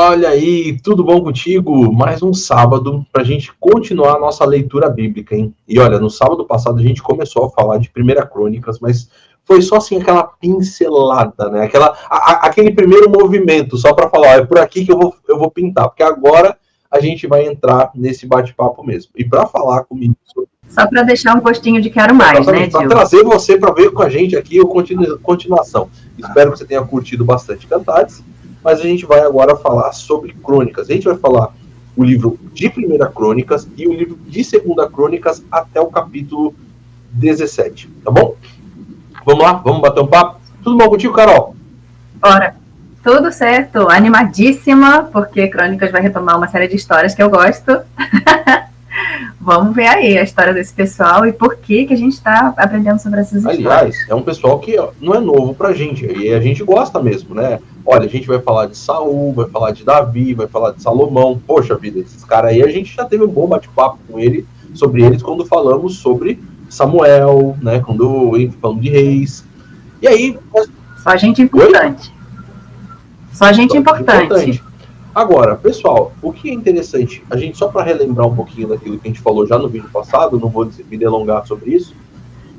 Olha aí, tudo bom contigo? Mais um sábado para a gente continuar a nossa leitura bíblica, hein? E olha, no sábado passado a gente começou a falar de 1 Crônicas, mas foi só assim aquela pincelada, né? Aquele primeiro movimento, só para falar, é por aqui que eu vou pintar, porque agora a gente vai entrar nesse bate-papo mesmo. E para falar comigo sobre... Só para deixar um gostinho de quero mais, né, Gil? Para trazer você para ver com a gente aqui a continuação. Espero que você tenha curtido bastante Cantares. Mas a gente vai agora falar sobre crônicas. A gente vai falar o livro de 1 Crônicas e o livro de 2 Crônicas até o capítulo 17, tá bom? Vamos lá? Vamos bater um papo? Tudo bom contigo, Carol? Ora, tudo certo. Animadíssima, porque Crônicas vai retomar uma série de histórias que eu gosto. Vamos ver aí a história desse pessoal e por que a gente está aprendendo sobre essas histórias. Aliás, é um pessoal que não é novo pra gente, e a gente gosta mesmo, né? Olha, a gente vai falar de Saul, vai falar de Davi, vai falar de Salomão. Poxa vida, esses caras aí, a gente já teve um bom bate-papo sobre eles quando falamos sobre Samuel, né? Quando falamos de reis. E aí... Só gente importante. Só gente importante. Agora, pessoal, o que é interessante, a gente só para relembrar um pouquinho daquilo que a gente falou já no vídeo passado, não vou me delongar sobre isso,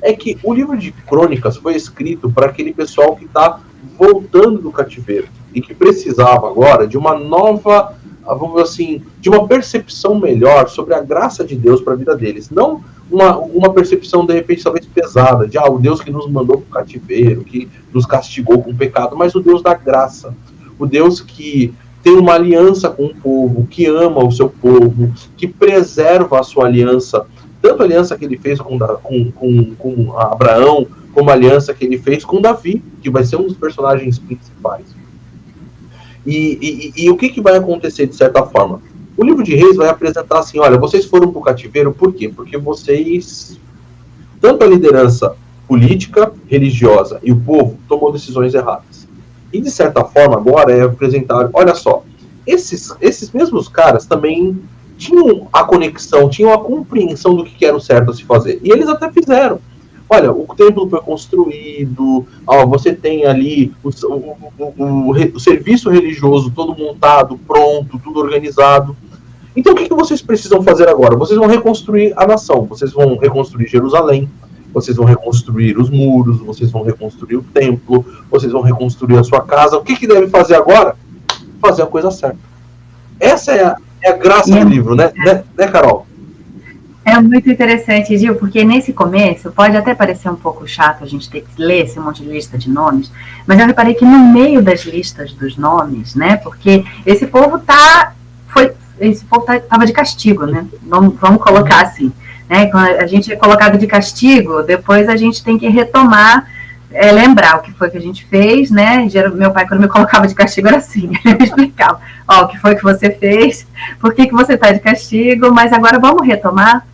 é que o livro de Crônicas foi escrito para aquele pessoal que está voltando do cativeiro e que precisava agora de uma nova, vamos dizer assim, de uma percepção melhor sobre a graça de Deus para a vida deles. Não uma percepção, de repente, talvez pesada, de o Deus que nos mandou para o cativeiro, que nos castigou com o pecado, mas o Deus da graça, o Deus que tem uma aliança com o povo, que ama o seu povo, que preserva a sua aliança, tanto a aliança que ele fez com Abraão, como a aliança que ele fez com Davi, que vai ser um dos personagens principais. E o que vai acontecer de certa forma? O livro de Reis vai apresentar assim, olha, vocês foram para o cativeiro, por quê? Porque vocês, tanto a liderança política, religiosa e o povo, tomou decisões erradas. E, de certa forma, agora é apresentar... Olha só, esses mesmos caras também tinham a conexão, tinham a compreensão do que era o certo a se fazer. E eles até fizeram. Olha, o templo foi construído, você tem ali o serviço religioso todo montado, pronto, tudo organizado. Então, o que vocês precisam fazer agora? Vocês vão reconstruir a nação, vocês vão reconstruir Jerusalém, vocês vão reconstruir os muros, vocês vão reconstruir o templo, vocês vão reconstruir a sua casa. O que deve fazer agora? Fazer a coisa certa. Essa é a graça do livro, né, Carol? É muito interessante, Gil, porque nesse começo pode até parecer um pouco chato a gente ter que ler esse monte de lista de nomes, mas eu reparei que no meio das listas dos nomes, né, porque esse povo estava de castigo, né, vamos colocar assim. Né, quando a gente é colocado de castigo, depois a gente tem que retomar, lembrar o que foi que a gente fez, né? Meu pai, quando me colocava de castigo, era assim, ele me explicava, o que foi que você fez, por que você está de castigo, mas agora vamos retomar,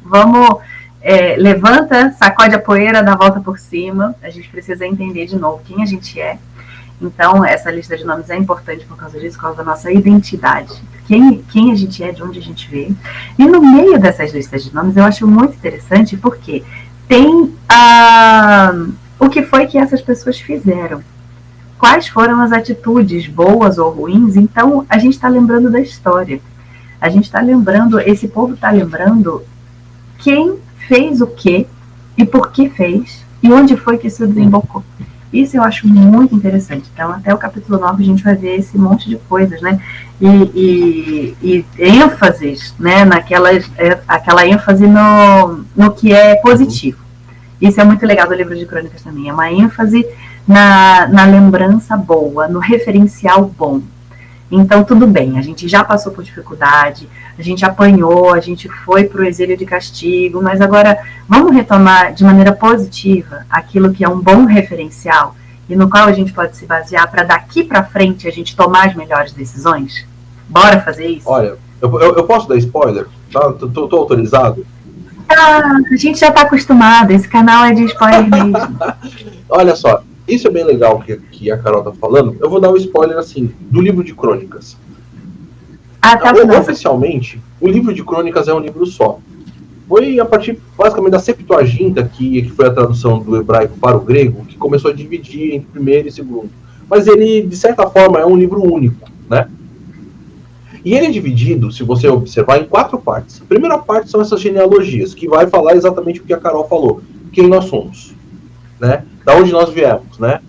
levanta, sacode a poeira, dá a volta por cima, a gente precisa entender de novo quem a gente é. Então, essa lista de nomes é importante por causa disso, por causa da nossa identidade. Quem a gente é, de onde a gente veio. E no meio dessas listas de nomes, eu acho muito interessante porque tem o que foi que essas pessoas fizeram. Quais foram as atitudes, boas ou ruins. Então, a gente está lembrando da história. A gente está lembrando, esse povo está lembrando quem fez o quê e por que fez e onde foi que isso desembocou. Isso eu acho muito interessante. Então, até o capítulo 9 a gente vai ver esse monte de coisas, né? E ênfases, né? Aquela ênfase no que é positivo. Isso é muito legal do livro de Crônicas também. É uma ênfase na lembrança boa, no referencial bom. Então, tudo bem, a gente já passou por dificuldade, a gente apanhou, a gente foi para o exílio de castigo, mas agora vamos retomar de maneira positiva aquilo que é um bom referencial e no qual a gente pode se basear para daqui para frente a gente tomar as melhores decisões? Bora fazer isso? Olha, eu posso dar spoiler? Tá? Tô autorizado? A gente já está acostumado, esse canal é de spoiler mesmo. Olha só. Isso é bem legal que a Carol tá falando. Eu vou dar um spoiler, assim, do livro de Crônicas. Oficialmente, o livro de Crônicas é um livro só. Foi a partir, basicamente, da Septuaginta, que foi a tradução do hebraico para o grego, que começou a dividir entre primeiro e segundo. Mas ele, de certa forma, é um livro único, né? E ele é dividido, se você observar, em 4 partes. A primeira parte são essas genealogias, que vai falar exatamente o que a Carol falou. Quem nós somos, né? Da onde nós viemos, né?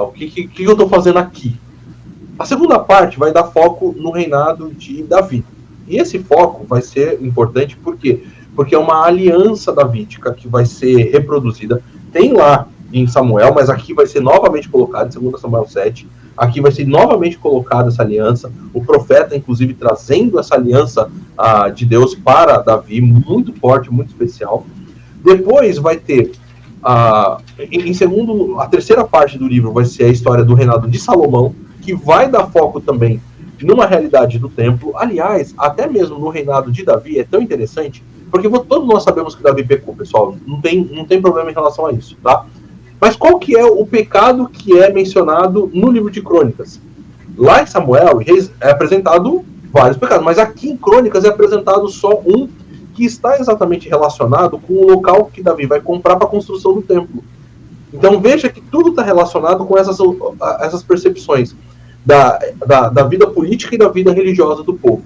O que eu estou fazendo aqui? A segunda parte vai dar foco no reinado de Davi. E esse foco vai ser importante por quê? Porque é uma aliança davídica que vai ser reproduzida. Tem lá em Samuel, mas aqui vai ser novamente colocado, em 2 Samuel 7. Aqui vai ser novamente colocada essa aliança. O profeta, inclusive, trazendo essa aliança de Deus para Davi, muito forte, muito especial. Depois vai ter, a terceira parte do livro vai ser a história do reinado de Salomão, que vai dar foco também numa realidade do templo. Aliás, até mesmo no reinado de Davi é tão interessante, porque todos nós sabemos que Davi pecou, pessoal. Não tem problema em relação a isso, tá? Mas qual que é o pecado que é mencionado no livro de Crônicas? Lá em Samuel é apresentado vários pecados, mas aqui em Crônicas é apresentado só um que está exatamente relacionado com o local que Davi vai comprar para a construção do templo. Então veja que tudo está relacionado com essas percepções da vida política e da vida religiosa do povo.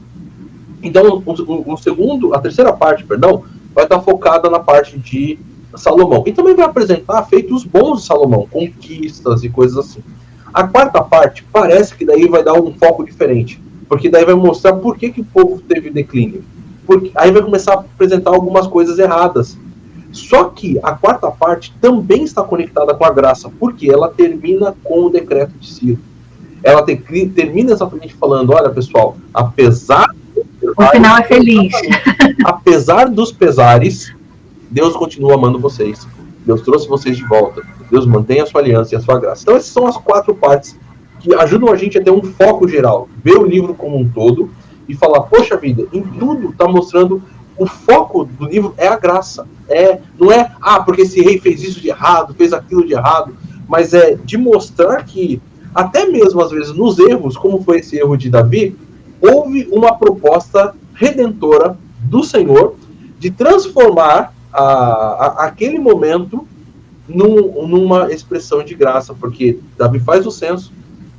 Então a terceira parte, vai estar focada na parte de Salomão. E também vai apresentar feitos bons de Salomão, conquistas e coisas assim. A quarta parte parece que daí vai dar um foco diferente, porque daí vai mostrar por que o povo teve declínio. Aí vai começar a apresentar algumas coisas erradas. Só que a quarta parte também está conectada com a graça, porque ela termina com o decreto de Ciro. Ela termina exatamente falando, olha pessoal, apesar... O final é feliz. Apesar dos pesares, Deus continua amando vocês. Deus trouxe vocês de volta. Deus mantém a sua aliança e a sua graça. Então essas são as 4 partes que ajudam a gente a ter um foco geral. Ver o livro como um todo e falar, poxa vida, em tudo está mostrando o foco do livro é a graça. Não é, porque esse rei fez isso de errado, fez aquilo de errado, mas é de mostrar que, até mesmo às vezes nos erros, como foi esse erro de Davi, houve uma proposta redentora do Senhor de transformar aquele momento numa expressão de graça, porque Davi faz o censo,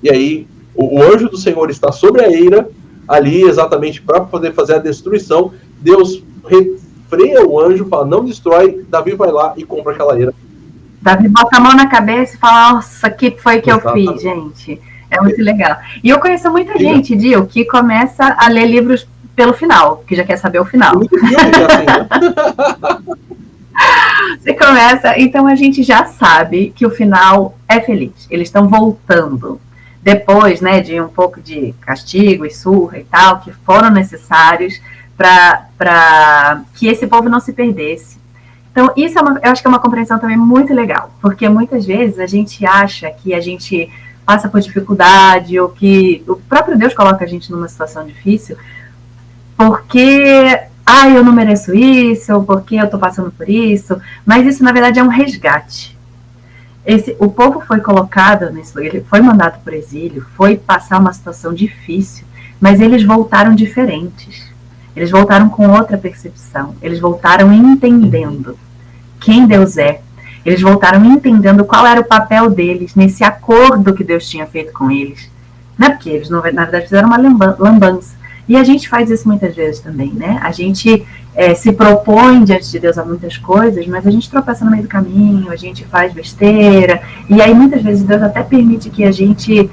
e aí o anjo do Senhor está sobre a eira, ali exatamente para poder fazer a destruição. Deus refreia o anjo, fala, não destrói, Davi vai lá e compra aquela eira. Davi bota a mão na cabeça e fala, nossa, que foi que eu fiz, gente? É muito legal. E eu conheço muita gente, Dio, que começa a ler livros pelo final, que já quer saber o final. Você começa, então a gente já sabe que o final é feliz. Eles estão voltando. Depois, né, de um pouco de castigo e surra e tal, que foram necessários para que esse povo não se perdesse. Então, isso eu acho que é uma compreensão também muito legal, porque muitas vezes a gente acha que a gente passa por dificuldade, ou que o próprio Deus coloca a gente numa situação difícil, porque, eu não mereço isso, ou porque eu estou passando por isso, mas isso, na verdade, é um resgate. O povo foi colocado nesse lugar, ele foi mandado para o exílio, foi passar uma situação difícil, mas eles voltaram diferentes. Eles voltaram com outra percepção. Eles voltaram entendendo quem Deus é. Eles voltaram entendendo qual era o papel deles nesse acordo que Deus tinha feito com eles. Não é porque eles, na verdade, fizeram uma lambança. E a gente faz isso muitas vezes também, né? A gente se propõe diante de Deus a muitas coisas, mas a gente tropeça no meio do caminho, a gente faz besteira, e aí muitas vezes Deus até permite que a gente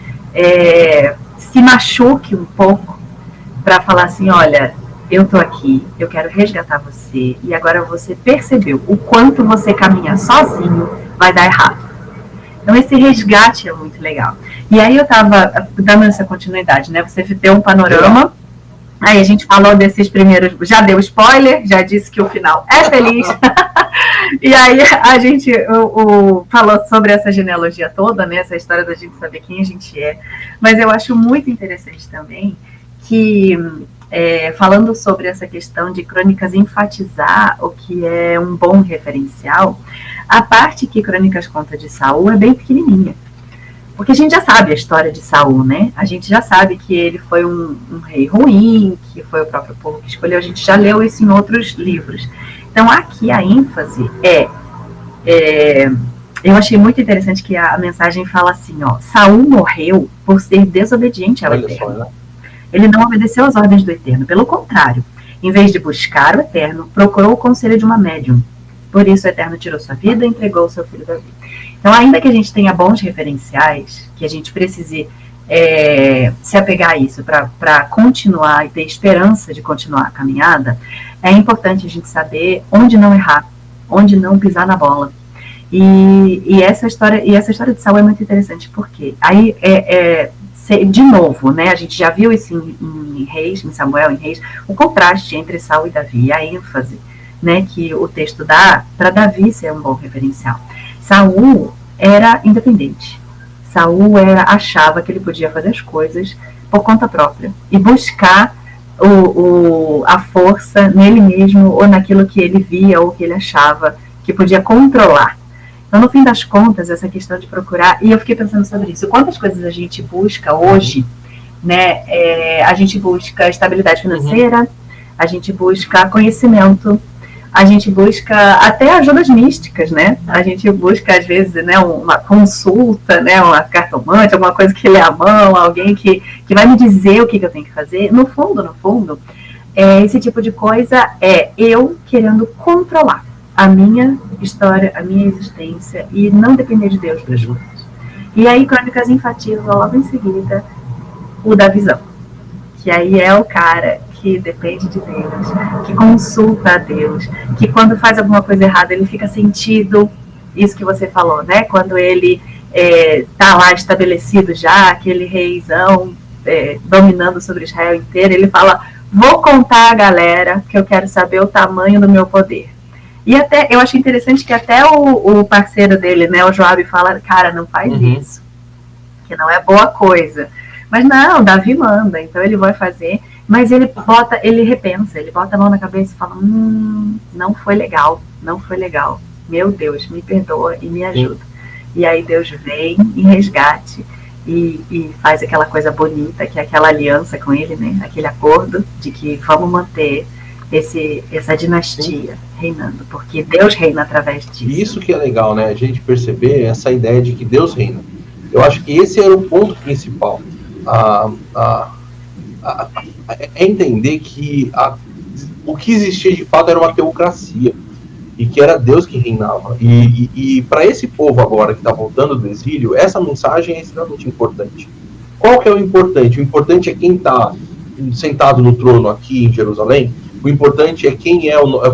se machuque um pouco para falar assim, olha, eu tô aqui, eu quero resgatar você, e agora você percebeu o quanto você caminhar sozinho vai dar errado. Então esse resgate é muito legal. E aí eu tava dando essa continuidade, né? Você deu um panorama. Aí a gente falou desses primeiros, já deu spoiler, já disse que o final é feliz. E aí a gente falou sobre essa genealogia toda, né, essa história da gente saber quem a gente é. Mas eu acho muito interessante também que, falando sobre essa questão de Crônicas enfatizar o que é um bom referencial, a parte que Crônicas conta de Saul é bem pequenininha. Porque a gente já sabe a história de Saul, né? A gente já sabe que ele foi um rei ruim, que foi o próprio povo que escolheu. A gente já leu isso em outros livros. Então, aqui a ênfase eu achei muito interessante que a mensagem fala assim, Saul morreu por ser desobediente ao Eterno. Ele não obedeceu às ordens do Eterno, pelo contrário. Em vez de buscar o Eterno, procurou o conselho de uma médium. Por isso o Eterno tirou sua vida e entregou o seu filho Davi. Então, ainda que a gente tenha bons referenciais, que a gente precise se apegar a isso para continuar e ter esperança de continuar a caminhada, é importante a gente saber onde não errar, onde não pisar na bola. E essa história de Saul é muito interessante, porque aí de novo, né, a gente já viu isso em Reis, em Samuel, em Reis, o contraste entre Saul e Davi, a ênfase, né, que o texto dá para Davi ser um bom referencial. Saul era independente. Saul achava que ele podia fazer as coisas por conta própria e buscar a força nele mesmo ou naquilo que ele via ou que ele achava que podia controlar. Então, no fim das contas, essa questão de procurar, e eu fiquei pensando sobre isso, quantas coisas a gente busca hoje, né? A gente busca estabilidade financeira, a gente busca conhecimento, a gente busca até ajudas místicas, né? A gente busca, às vezes, né, uma consulta, né, uma cartomante, alguma coisa que lê a mão, alguém que vai me dizer o que eu tenho que fazer. No fundo, esse tipo de coisa é eu querendo controlar a minha história, a minha existência e não depender de Deus para as coisas. E aí, Crônicas enfatiza logo em seguida o da visão, que aí é o cara que depende de Deus, que consulta a Deus, que quando faz alguma coisa errada ele fica sentido, isso que você falou, né? Quando ele tá lá estabelecido já, aquele reizão dominando sobre Israel inteiro, ele fala, vou contar a galera que eu quero saber o tamanho do meu poder. E até, eu acho interessante que até o parceiro dele, né, o Joabe, fala, cara, não faz isso, que não é boa coisa. Mas não, Davi manda, então ele vai fazer, mas ele repensa, ele bota a mão na cabeça e fala, não foi legal, meu Deus, me perdoa e me ajuda. E aí Deus vem em resgate e faz aquela coisa bonita, que é aquela aliança com ele, né, aquele acordo de que vamos manter essa dinastia reinando, porque Deus reina através disso. Isso que é legal, né? A gente perceber essa ideia de que Deus reina. Eu acho que esse era o ponto principal. É entender que o que existia de fato era uma teocracia e que era Deus que reinava. E para esse povo agora que está voltando do exílio, essa mensagem é extremamente importante. Qual que é o importante? O importante é quem está sentado no trono aqui em Jerusalém. O importante é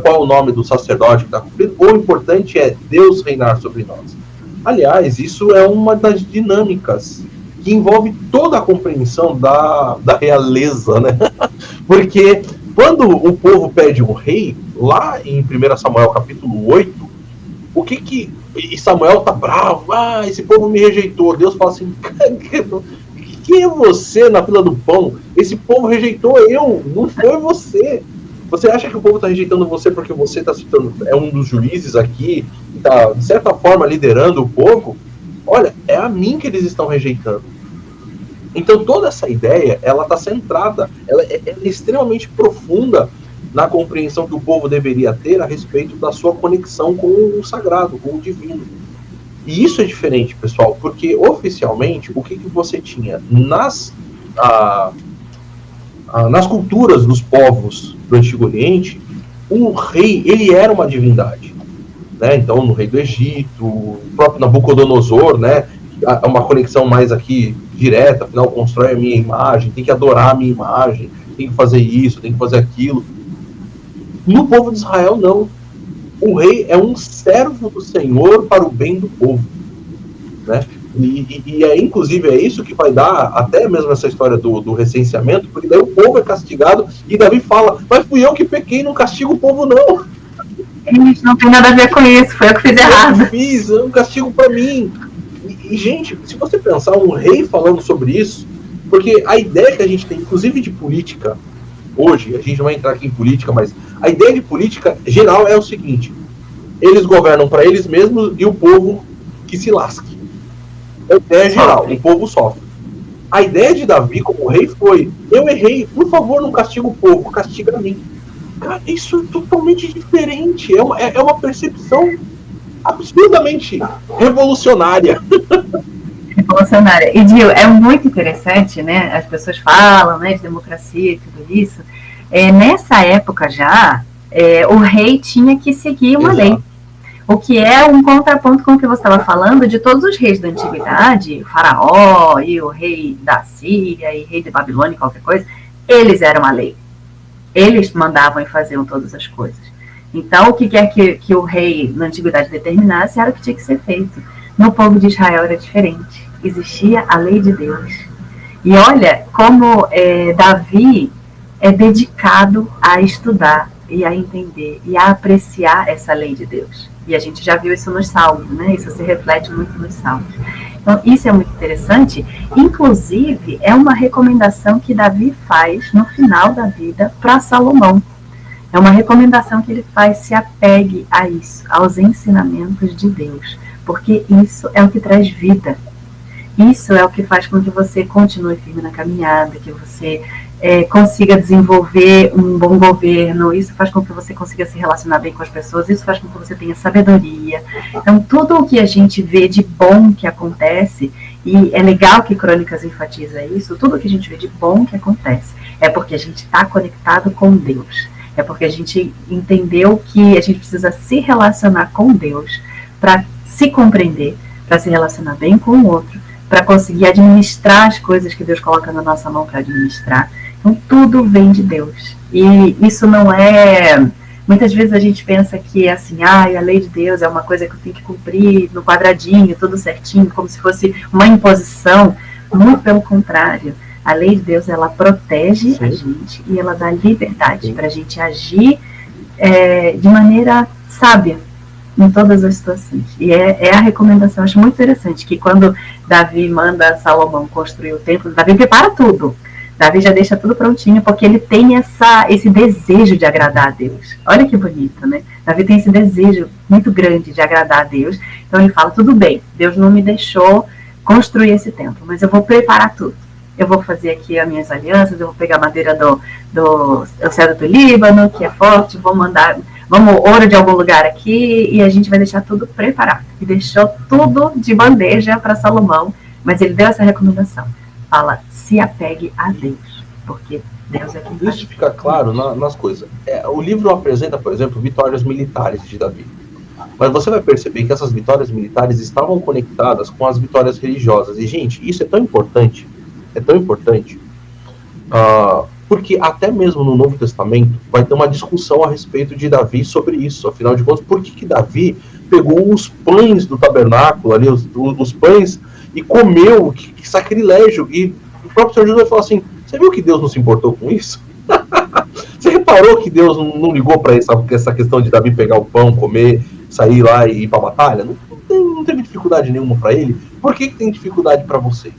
qual é o nome do sacerdote que está cumprindo, ou o importante é Deus reinar sobre nós. Aliás, isso é uma das dinâmicas que envolve toda a compreensão da realeza, né? Porque quando o povo pede um rei, lá em 1 Samuel capítulo 8, e Samuel tá bravo, esse povo me rejeitou. Deus fala assim, quem é você na fila do pão? Esse povo rejeitou eu, não foi você. Você acha que o povo está rejeitando você porque você está citando, é um dos juízes aqui, está, de certa forma, liderando o povo? Olha, é a mim que eles estão rejeitando. Então, toda essa ideia, ela está centrada, ela é extremamente profunda na compreensão que o povo deveria ter a respeito da sua conexão com o sagrado, com o divino. E isso é diferente, pessoal, porque, oficialmente, o que você tinha nas culturas dos povos do Antigo Oriente, o rei, ele era uma divindade, né? Então, no rei do Egito, o próprio Nabucodonosor, né? É uma conexão mais aqui direta, afinal, constrói a minha imagem, tem que adorar a minha imagem, tem que fazer isso, tem que fazer aquilo. No povo de Israel, não. O rei é um servo do Senhor para o bem do povo, né? Inclusive, é isso que vai dar até mesmo essa história do recenseamento, porque daí o povo é castigado e Davi fala, mas fui eu que pequei, não castigo o povo não. Eles não tem nada a ver com isso, foi eu que fiz errado. Eu fiz, é um castigo para mim. Gente, se você pensar, um rei falando sobre isso, porque a ideia que a gente tem, inclusive de política, hoje, a gente não vai entrar aqui em política, mas a ideia de política geral é o seguinte, eles governam para eles mesmos e o povo que se lasque. É a ideia geral, o povo sofre. A ideia de Davi como rei foi, eu errei, por favor, não castiga o povo, castiga a mim. Cara, isso é totalmente diferente, é uma percepção absurdamente revolucionária. revolucionária. E, Gil, é muito interessante, né? As pessoas falam, né, de democracia e tudo isso. Nessa época já, o rei tinha que seguir uma lei. O que é um contraponto com o que você estava falando de todos os reis da antiguidade, o faraó e o rei da Síria e rei de Babilônia, qualquer coisa, eles eram a lei. Eles mandavam e faziam todas as coisas. Então, o que quer que o rei na antiguidade determinasse era o que tinha que ser feito. No povo de Israel era diferente. Existia a lei de Deus. E olha como Davi é dedicado a estudar e a entender e a apreciar essa lei de Deus. E a gente já viu isso nos Salmos, né? Isso se reflete muito nos Salmos. Então, isso é muito interessante. Inclusive, é uma recomendação que Davi faz no final da vida para Salomão. É uma recomendação que ele faz: se apegue a isso, aos ensinamentos de Deus, porque isso é o que traz vida. Isso é o que faz com que você continue firme na caminhada, que você consiga desenvolver um bom governo, isso faz com que você consiga se relacionar bem com as pessoas, isso faz com que você tenha sabedoria. Então, tudo o que a gente vê de bom que acontece, e é legal que Crônicas enfatiza isso, tudo o que a gente vê de bom que acontece é porque a gente está conectado com Deus, é porque a gente entendeu que a gente precisa se relacionar com Deus para se compreender, para se relacionar bem com o outro, para conseguir administrar as coisas que Deus coloca na nossa mão para administrar. Então, tudo vem de Deus. E isso não é... Muitas vezes a gente pensa que é assim, a lei de Deus é uma coisa que eu tenho que cumprir no quadradinho, tudo certinho, como se fosse uma imposição. Muito pelo contrário. A lei de Deus, ela protege a gente e ela dá liberdade para a gente agir de maneira sábia em todas as situações. E é a recomendação, eu acho muito interessante, que quando Davi manda Salomão construir o templo, Davi prepara tudo. Davi já deixa tudo prontinho, porque ele tem esse desejo de agradar a Deus. Olha que bonito, né? Davi tem esse desejo muito grande de agradar a Deus. Então ele fala, tudo bem, Deus não me deixou construir esse templo, mas eu vou preparar tudo. Eu vou fazer aqui as minhas alianças, eu vou pegar madeira do cedro do Líbano, que é forte, vamos ouro de algum lugar aqui, e a gente vai deixar tudo preparado. E deixou tudo de bandeja para Salomão, mas ele deu essa recomendação. Fala, se apegue a Deus, porque Deus é quem faz. Isso fica claro nas coisas. O livro apresenta, por exemplo, vitórias militares de Davi. Mas você vai perceber que essas vitórias militares estavam conectadas com as vitórias religiosas. E, gente, isso é tão importante, porque até mesmo no Novo Testamento vai ter uma discussão a respeito de Davi sobre isso. Afinal de contas, por que Davi pegou os pães do tabernáculo, ali, os pães, e comeu? Que sacrilégio! E o próprio Senhor Jesus falou assim, você viu que Deus não se importou com isso? Você reparou que Deus não ligou para essa questão de Davi pegar o pão, comer, sair lá e ir para a batalha? Não teve dificuldade nenhuma para ele. Por que tem dificuldade para vocês?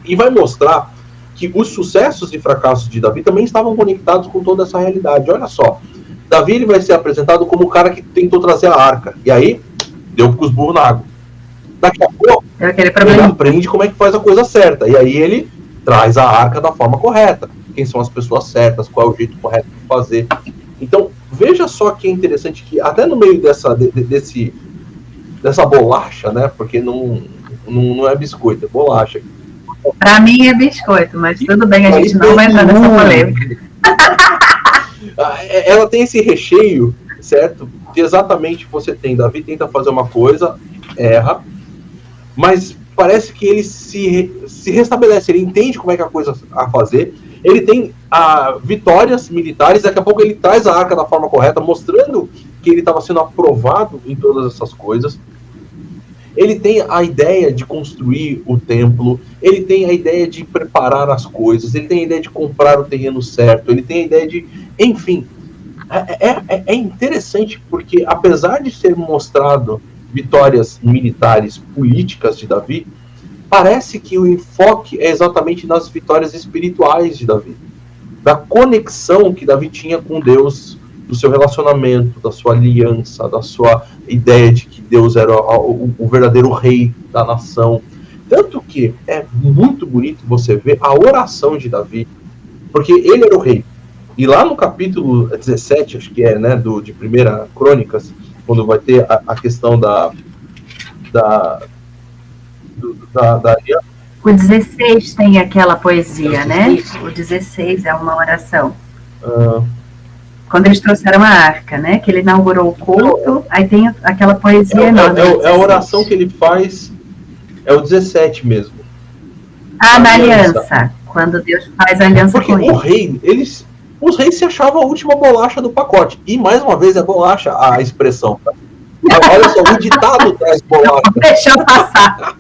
E vai mostrar que os sucessos e fracassos de Davi também estavam conectados com toda essa realidade. Olha só, Davi ele vai ser apresentado como o cara que tentou trazer a arca. E aí, deu com os burros na água. Daqui a pouco, ele aprende como é que faz a coisa certa. E aí ele traz a arca da forma correta. Quem são as pessoas certas, qual é o jeito correto de fazer. Então, veja só que é interessante que até no meio dessa bolacha, né? Porque não é biscoito, é bolacha. Para mim é biscoito, mas tudo bem, a gente não vai entrar nessa polêmica. Ela tem esse recheio, certo? Que exatamente você tem. Davi tenta fazer uma coisa, erra, mas parece que ele se restabelece, ele entende como é que é a coisa a fazer, ele tem vitórias militares, daqui a pouco ele traz a arca da forma correta, mostrando que ele estava sendo aprovado em todas essas coisas. Ele tem a ideia de construir o templo, ele tem a ideia de preparar as coisas, ele tem a ideia de comprar o terreno certo, ele tem a ideia de... Enfim, é interessante porque, apesar de ser mostrado vitórias militares políticas de Davi, parece que o enfoque é exatamente nas vitórias espirituais de Davi. Da conexão que Davi tinha com Deus, do seu relacionamento, da sua aliança, da sua ideia de que Deus era o verdadeiro rei da nação. Tanto que é muito bonito você ver a oração de Davi, porque ele era o rei. E lá no capítulo 17, acho que é, né, de 1 Crônicas, quando vai ter a questão da aliança. O 16 tem aquela poesia, né? O 16 é uma oração. Quando eles trouxeram a arca, né? Que ele inaugurou o culto, aí tem aquela poesia enorme. É a oração que ele faz, é o 17 mesmo. Na aliança. Quando Deus faz a aliança porque com ele. O rei, os reis se achavam a última bolacha do pacote. E mais uma vez é bolacha a expressão. Tá? Olha só, o ditado traz bolacha. Deixa eu passar.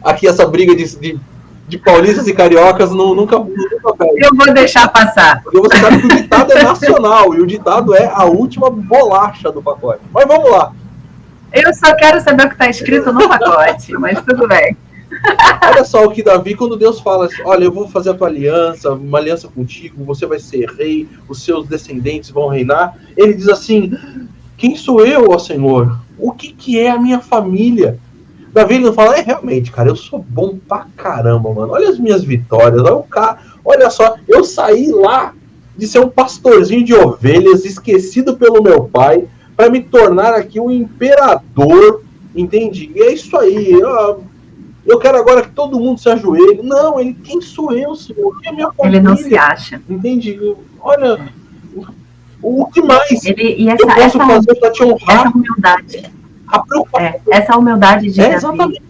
Aqui essa briga de paulistas e cariocas nunca pega. Eu vou deixar passar. Porque você sabe que o ditado é nacional e o ditado é a última bolacha do pacote. Mas vamos lá. Eu só quero saber o que está escrito no pacote, mas tudo bem. Olha só o que Davi, quando Deus fala assim, olha, eu vou fazer a tua aliança, uma aliança contigo, você vai ser rei, os seus descendentes vão reinar. Ele diz assim, quem sou eu, ó Senhor? O que é a minha família? Davi ele não fala, realmente, cara, eu sou bom pra caramba, mano. Olha as minhas vitórias, olha só, eu saí lá de ser um pastorzinho de ovelhas, esquecido pelo meu pai, para me tornar aqui um imperador, entende? E é isso aí, eu quero agora que todo mundo se ajoelhe. Não, quem sou eu, Senhor? Quem é minha família? Ele não se acha. Entende? Olha, o que mais eu posso fazer para te honrar? Essa humildade. Essa humildade de Davi exatamente.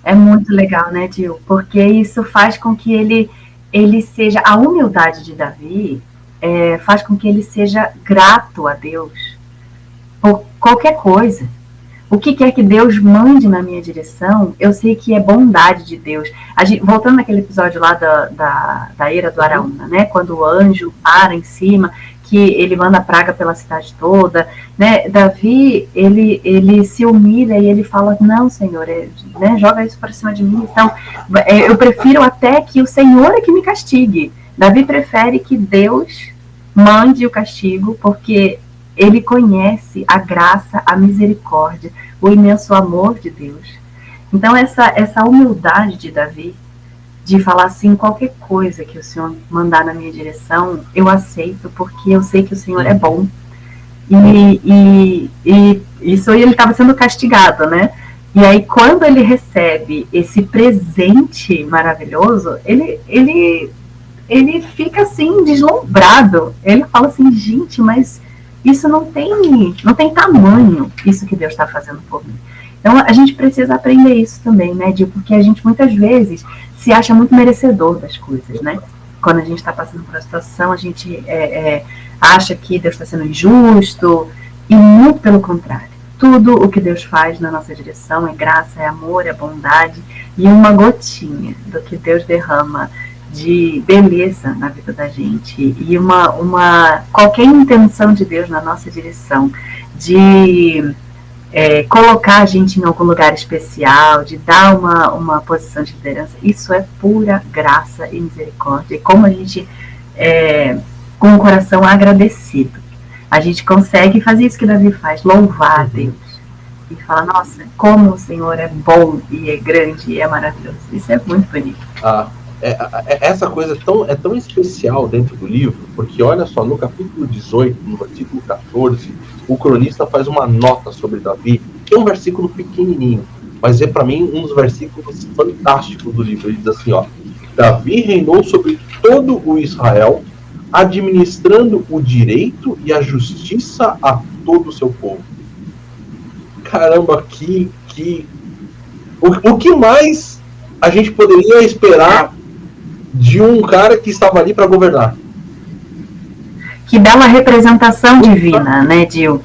É muito legal, né, Dil? Porque isso faz com que ele seja... A humildade de Davi faz com que ele seja grato a Deus por qualquer coisa. O que quer que Deus mande na minha direção, eu sei que é bondade de Deus. Voltando naquele episódio lá da Ira do Araúna, né? Quando o anjo para em cima, que ele manda praga pela cidade toda, né? Davi, ele se humilha e ele fala, não, Senhor, né? Joga isso para cima de mim. Então, eu prefiro até que o Senhor é que me castigue. Davi prefere que Deus mande o castigo, porque ele conhece a graça, a misericórdia, o imenso amor de Deus. Então, essa humildade de Davi, de falar assim, qualquer coisa que o Senhor mandar na minha direção, eu aceito, porque eu sei que o Senhor é bom. E isso aí ele estava sendo castigado, né? E aí, quando ele recebe esse presente maravilhoso, ele fica assim, deslumbrado. Ele fala assim, gente, mas isso não tem tamanho, isso que Deus está fazendo por mim. Então, a gente precisa aprender isso também, né, Dil? Porque a gente, muitas vezes, se acha muito merecedor das coisas, né? Quando a gente está passando por uma situação, a gente acha que Deus está sendo injusto, e muito pelo contrário. Tudo o que Deus faz na nossa direção é graça, é amor, é bondade, e uma gotinha do que Deus derrama de beleza na vida da gente, e qualquer intenção de Deus na nossa direção, de colocar a gente em algum lugar especial, de dar uma posição de liderança, isso é pura graça e misericórdia. E como a gente, com o coração agradecido, a gente consegue fazer isso que Davi faz, louvar a Deus, e falar, nossa, como o Senhor é bom, e é grande, e é maravilhoso. Isso é muito bonito. Essa coisa é tão especial dentro do livro, porque olha só, no capítulo 18, no versículo 14, o cronista faz uma nota sobre Davi, que é um versículo pequenininho, mas é para mim um dos versículos fantásticos do livro. Ele diz assim, Davi reinou sobre todo o Israel, administrando o direito e a justiça a todo o seu povo. Caramba, o que mais a gente poderia esperar de um cara que estava ali para governar? Que bela representação divina, né, Dil?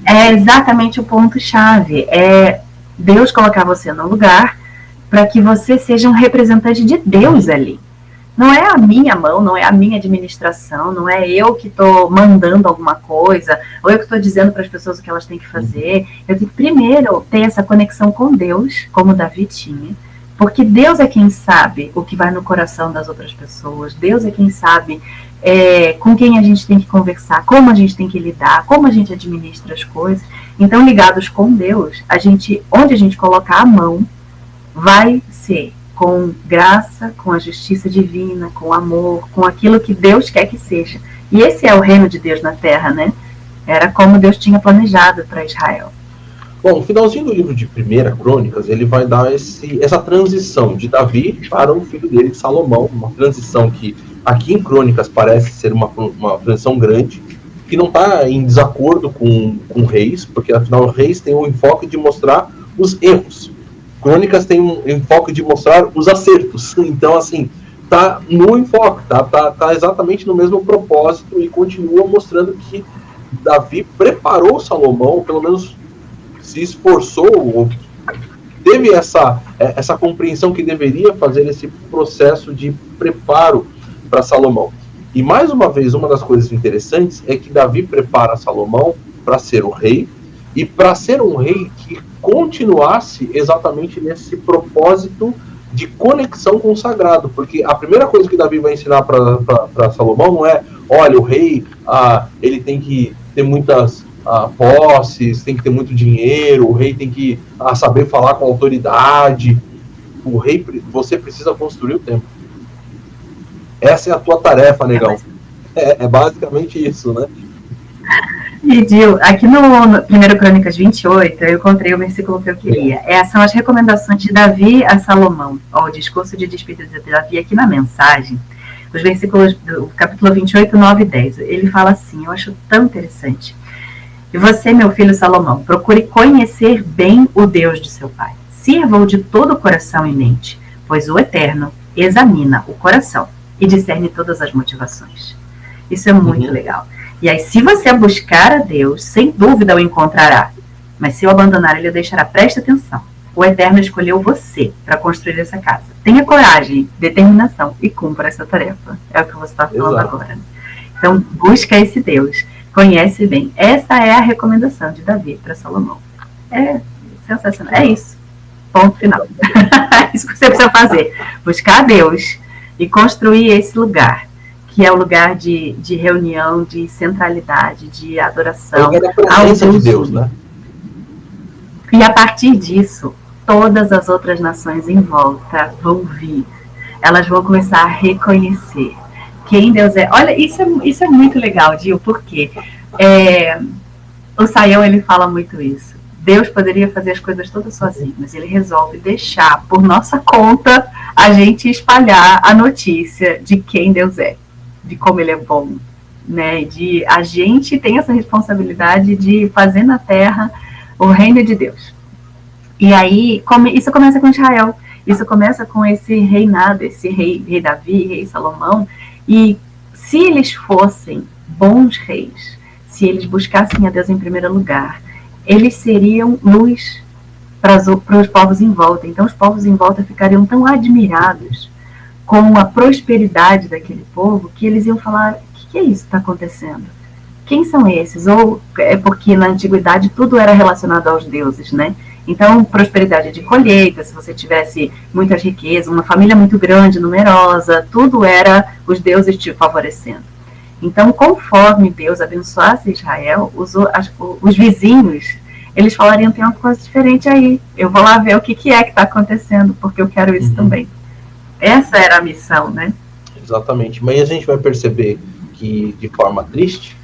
É exatamente o ponto-chave. É Deus colocar você no lugar para que você seja um representante de Deus ali. Não é a minha mão, não é a minha administração, não é eu que estou mandando alguma coisa, ou eu que estou dizendo para as pessoas o que elas têm que fazer. Eu tenho que primeiro ter essa conexão com Deus, como Davi tinha, porque Deus é quem sabe o que vai no coração das outras pessoas, Deus é quem sabe com quem a gente tem que conversar, como a gente tem que lidar, como a gente administra as coisas. Então, ligados com Deus, onde a gente colocar a mão, vai ser com graça, com a justiça divina, com amor, com aquilo que Deus quer que seja. E esse é o reino de Deus na terra, né? Era como Deus tinha planejado para Israel. Bom, no finalzinho do livro de 1 Crônicas, ele vai dar essa transição de Davi para o filho dele, Salomão, uma transição que aqui em Crônicas parece ser uma transição grande, que não está em desacordo com Reis, porque afinal Reis tem um enfoque de mostrar os erros. Crônicas tem um enfoque de mostrar os acertos. Então, assim, tá no enfoque, tá exatamente no mesmo propósito e continua mostrando que Davi preparou Salomão, pelo menos se esforçou, ou teve essa compreensão que deveria fazer esse processo de preparo para Salomão. E mais uma vez, uma das coisas interessantes é que Davi prepara Salomão para ser o rei, e para ser um rei que continuasse exatamente nesse propósito de conexão com o sagrado, porque a primeira coisa que Davi vai ensinar para Salomão não é, olha, o rei ele tem que ter muitas posses, tem que ter muito dinheiro, o rei tem que saber falar com autoridade. O rei, você precisa construir o templo. Essa é a tua tarefa, negão. É basicamente isso, né? E, Gil, aqui no 1 Crônicas 28, eu encontrei o versículo que eu queria. São as recomendações de Davi a Salomão, o discurso de despedida de Davi aqui na mensagem, os versículos do capítulo 28, 9 e 10. Ele fala assim, eu acho tão interessante. E você, meu filho Salomão, procure conhecer bem o Deus de seu pai. Sirva-o de todo o coração e mente, pois o Eterno examina o coração e discerne todas as motivações. Isso é muito legal. E aí, se você buscar a Deus, sem dúvida o encontrará. Mas se o abandonar, ele o deixará. Preste atenção. O Eterno escolheu você para construir essa casa. Tenha coragem, determinação e cumpra essa tarefa. É o que você está falando agora. Então, busca esse Deus. Conhece bem. Essa é a recomendação de Davi para Salomão. É sensacional. É isso. Ponto final. É isso que você precisa fazer. Buscar a Deus e construir esse lugar, que é o lugar de reunião, de centralidade, de adoração. É a presença de Deus, né? E a partir disso, todas as outras nações em volta vão vir. Elas vão começar a reconhecer quem Deus é. Olha, isso é muito legal, Gil, porque o Sayão, ele fala muito isso. Deus poderia fazer as coisas todas sozinho, mas ele resolve deixar por nossa conta a gente espalhar a notícia de quem Deus é, de como ele é bom, né? A gente tem essa responsabilidade de fazer na terra o reino de Deus. E aí, isso começa com Israel, isso começa com esse reinado, esse rei Davi, rei Salomão. E se eles fossem bons reis, se eles buscassem a Deus em primeiro lugar, eles seriam luz para os povos em volta. Então os povos em volta ficariam tão admirados com a prosperidade daquele povo, que eles iam falar, o que é isso que está acontecendo? Quem são esses? Ou é porque na antiguidade tudo era relacionado aos deuses, né? Então, prosperidade de colheita, se você tivesse muitas riquezas, uma família muito grande, numerosa, tudo era os deuses te favorecendo. Então, conforme Deus abençoasse Israel, os vizinhos, eles falariam, tem uma coisa diferente aí, eu vou lá ver o que é que está acontecendo, porque eu quero isso também. Essa era a missão, né? Exatamente, mas a gente vai perceber que, de forma triste,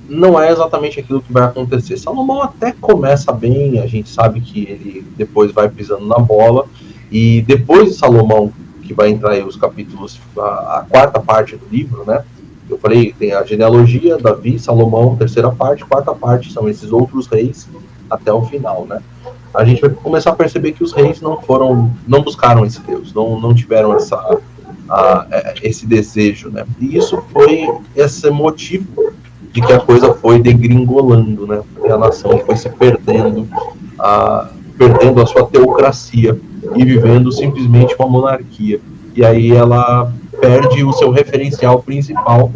não é exatamente aquilo que vai acontecer. Salomão até começa bem, a gente sabe que ele depois vai pisando na bola, e depois de Salomão, que vai entrar aí os capítulos, a quarta parte do livro, né? Eu falei, tem a genealogia, Davi, Salomão, terceira parte, quarta parte, são esses outros reis até o final, né? A gente vai começar a perceber que os reis não buscaram esse Deus, não tiveram esse desejo, né? E isso foi esse motivo de que a coisa foi degringolando, né? E a nação foi se perdendo a sua teocracia e vivendo simplesmente uma monarquia. E aí ela perde o seu referencial principal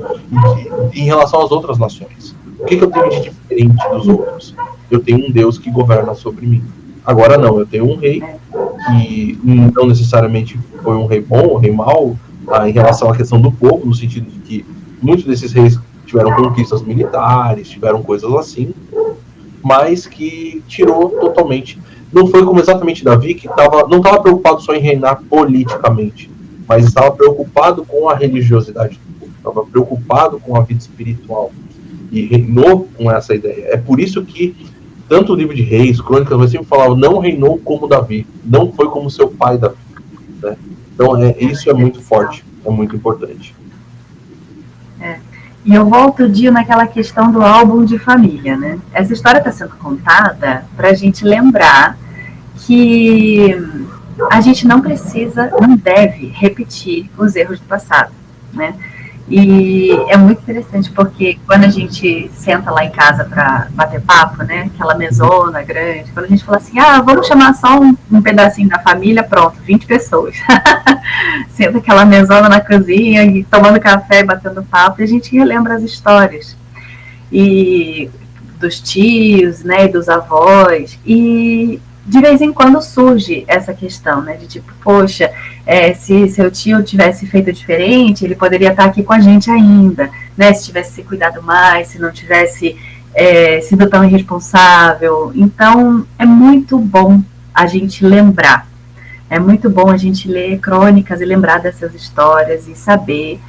em relação às outras nações. O que eu tenho de diferente dos outros? Eu tenho um Deus que governa sobre mim. Agora não, eu tenho um rei que não necessariamente foi um rei bom, um rei mau, em relação à questão do povo, no sentido de que muitos desses reis tiveram conquistas militares, tiveram coisas assim, mas que tirou totalmente. Não foi como exatamente Davi, que não estava preocupado só em reinar politicamente, mas estava preocupado com a religiosidade do povo, estava preocupado com a vida espiritual, e reinou com essa ideia. É por isso que tanto o livro de Reis, Crônicas, vai sempre falar, não reinou como Davi, não foi como seu pai Davi. Né? Então, isso é muito forte, é muito importante. E eu volto, Dio, naquela questão do álbum de família, né? Essa história está sendo contada para a gente lembrar que a gente não precisa, não deve repetir os erros do passado, né? E é muito interessante porque quando a gente senta lá em casa para bater papo, né, aquela mesona grande, quando a gente fala assim, vamos chamar só um pedacinho da família, pronto, 20 pessoas. Senta aquela mesona na cozinha e tomando café, batendo papo, e a gente relembra as histórias e dos tios, né, e dos avós, e de vez em quando surge essa questão, né, de tipo, poxa, se seu tio tivesse feito diferente, ele poderia estar aqui com a gente ainda, né, se tivesse se cuidado mais, se não tivesse sido tão irresponsável. Então, é muito bom a gente lembrar, é muito bom a gente ler crônicas e lembrar dessas histórias e saber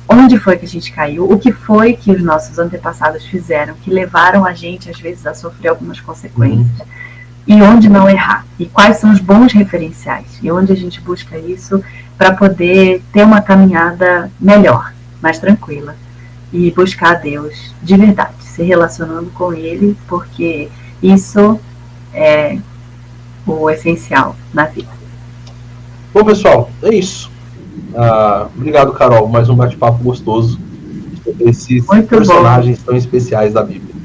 onde foi que a gente caiu, o que foi que os nossos antepassados fizeram, que levaram a gente, às vezes, a sofrer algumas consequências, e onde não errar, e quais são os bons referenciais, e onde a gente busca isso para poder ter uma caminhada melhor, mais tranquila, e buscar a Deus de verdade, se relacionando com Ele, porque isso é o essencial na vida. Bom, pessoal, é isso. Obrigado, Carol. Mais um bate-papo gostoso sobre esses personagens tão especiais da Bíblia.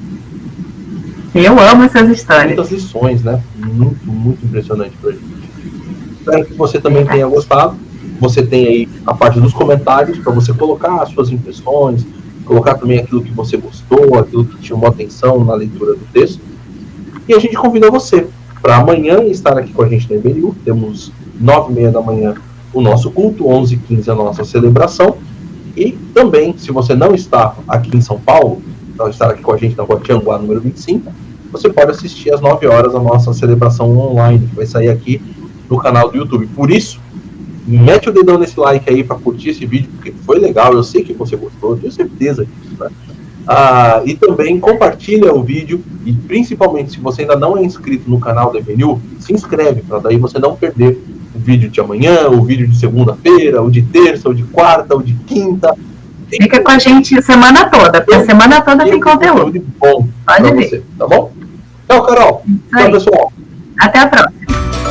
Eu amo essas histórias. Muitas lições, né? Muito, muito impressionante pra gente. Espero que você também tenha gostado. Você tem aí a parte dos comentários para você colocar as suas impressões, colocar também aquilo que você gostou, aquilo que te chamou a atenção na leitura do texto. E a gente convida você para amanhã estar aqui com a gente na IBNU. Temos 9h30 da manhã o nosso culto, 11h15 a nossa celebração. E também, se você não está aqui em São Paulo, não está aqui com a gente na Rua Tianguá, número 25, você pode assistir às 9 horas a nossa celebração online, que vai sair aqui no canal do YouTube. Por isso, mete o dedão nesse like aí para curtir esse vídeo, porque foi legal, eu sei que você gostou, eu tenho certeza disso, né? E também compartilha o vídeo, e principalmente se você ainda não é inscrito no canal da IBNU, se inscreve, para daí você não perder o vídeo de amanhã, o vídeo de segunda-feira, o de terça, o de quarta, o de quinta. Fica com a gente a semana toda, porque a semana toda tem conteúdo bom para você, tá bom? Tchau, Carol. Tchau, pessoal. Até a próxima.